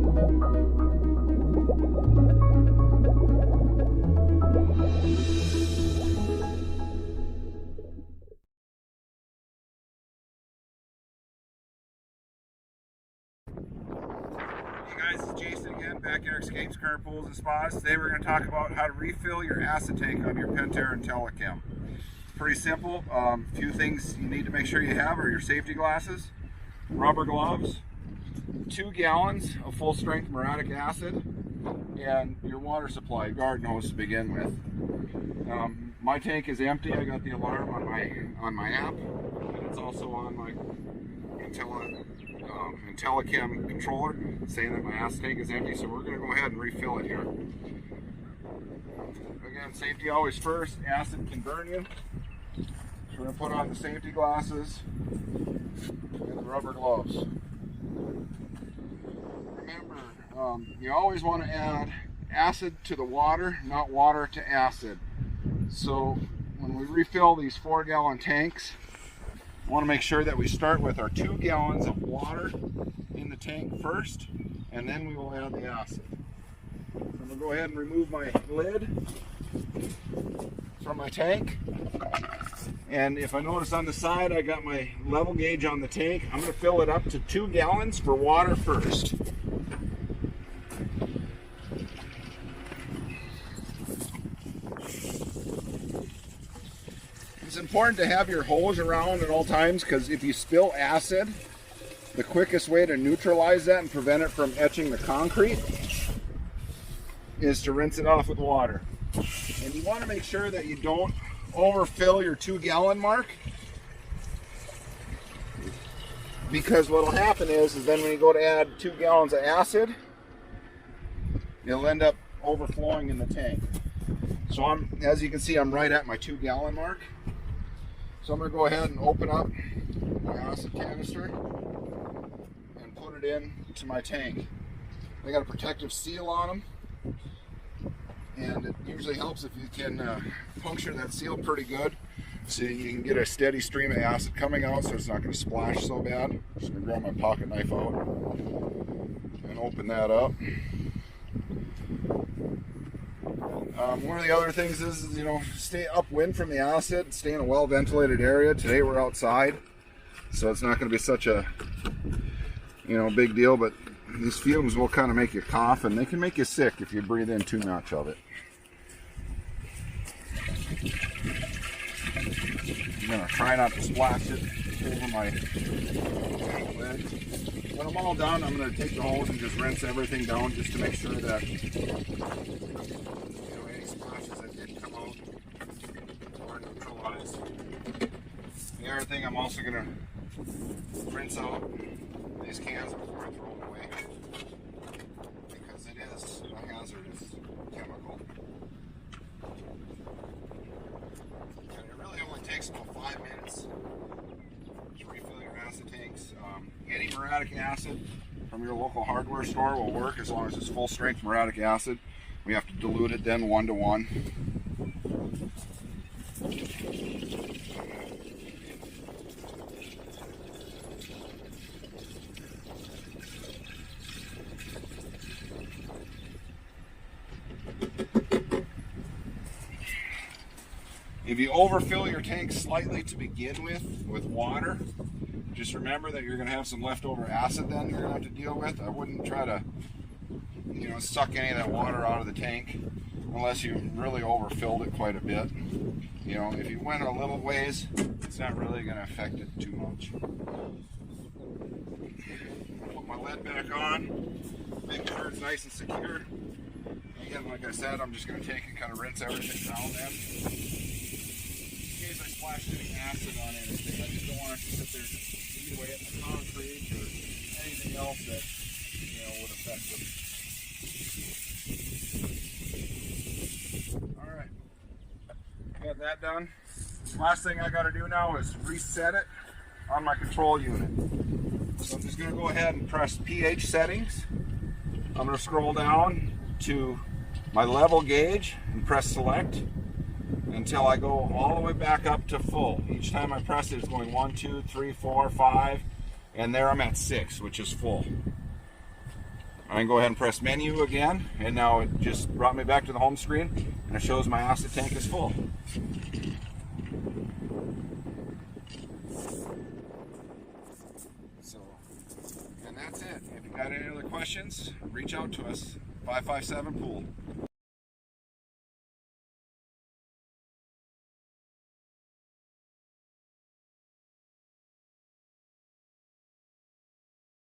Hey guys, it's Jason again, Backyard Escapes, Kerner Pools and Spas. Today we're going to talk about how to refill your acid tank on your Pentair Intellichem. It's pretty simple. A few things you need to make sure you have are your safety glasses, rubber gloves, 2 gallons of full strength muriatic acid, and your water supply, garden hose to begin with. My tank is empty. I got the alarm on my app, and it's also on my Intellichem controller saying that my acid tank is empty, so we're going to go ahead and refill it here. Again, safety always first. Acid can burn you, so we're going to put on the safety glasses and the rubber gloves. Remember, you always want to add acid to the water, not water to acid. So when we refill these 4-gallon tanks, I want to make sure that we start with our 2 gallons of water in the tank first, and then we will add the acid. So I'm going to go ahead and remove my lid from my tank. And if I notice on the side, I got my level gauge on the tank. I'm going to fill it up to 2 gallons for water first. It's important to have your hose around at all times, because if you spill acid, the quickest way to neutralize that and prevent it from etching the concrete is to rinse it off with water. And you want to make sure that you don't overfill your 2-gallon mark, because what will happen is then when you go to add 2 gallons of acid, it'll end up overflowing in the tank. So as you can see, I'm right at my 2-gallon mark. So I'm going to go ahead and open up my acid canister and put it into my tank. They got a protective seal on them, and it usually helps if you can puncture that seal pretty good, so you can get a steady stream of acid coming out, so it's not going to splash so bad. I'm just going to grab my pocket knife out and open that up. One of the other things is, stay upwind from the acid, stay in a well-ventilated area. Today we're outside, so it's not going to be such a, big deal, but these fumes will kind of make you cough, and they can make you sick if you breathe in too much of it. I'm going to try not to splash it over my lid. When I'm all done, I'm going to take the hose and just rinse everything down just to make sure that the other thing, I'm also going to rinse out these cans before I throw them away, because it is a hazardous chemical. And it really only takes about 5 minutes to refill your acid tanks. Any muriatic acid from your local hardware store will work as long as it's full strength muriatic acid. We have to dilute it then 1-to-1. If you overfill your tank slightly to begin with water, just remember that you're going to have some leftover acid then you're going to have to deal with. I wouldn't try to, suck any of that water out of the tank unless you really overfilled it quite a bit. If you went a little ways, it's not really going to affect it too much. Put my lid back on, make sure it's nice and secure. Again, like I said, I'm just going to take and kind of rinse everything down then. In case I splashed any acid on anything, I just don't want it to sit there and eat away at the concrete or anything else that would affect them. Alright, got that done. Last thing I got to do now is reset it on my control unit. So I'm just going to go ahead and press pH settings. I'm going to scroll down to my level gauge and press select until I go all the way back up to full. Each time I press it, it's going 1, 2, 3, 4, 5, and there I'm at 6, which is full. I can go ahead and press menu again, and now it just brought me back to the home screen, and it shows my acid tank is full. So, and that's it. If you got any other questions, reach out to us, 557 Pool.